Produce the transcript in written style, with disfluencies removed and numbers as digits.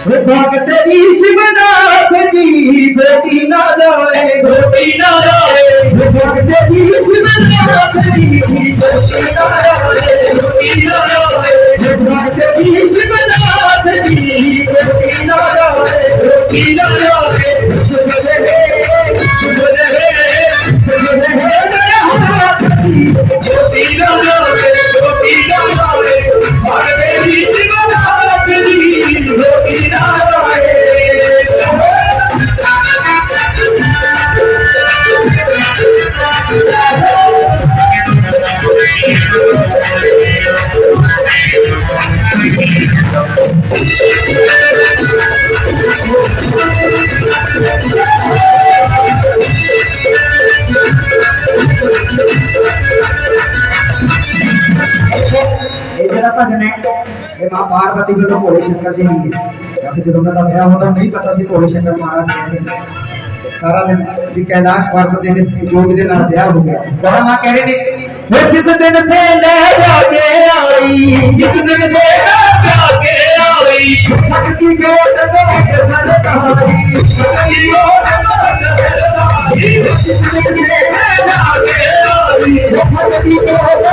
भगत जी शिवनाथ जी बेटी ना जाए भगत जी शिवनाथ जी बेटी ना जाए भगत जी शिवनाथ जी बेटी ना भजन है ये मां पार्वती को तो भोले शंकर जी नहीं है काफी जो मैं बताया होता नहीं पता सी भोले शंकर महाराज कैसे सारा दिन भी कैलाश पार्वती ने जोग दे नाल ब्याह हो गया बड़ा मां कह रही थी वो जिस दिन से ले जाके आई जिस दिन से जाके आई शक्ति जोत में सर कहाई शक्ति जोत में जिस दिन से जाके आई शक्ति जोत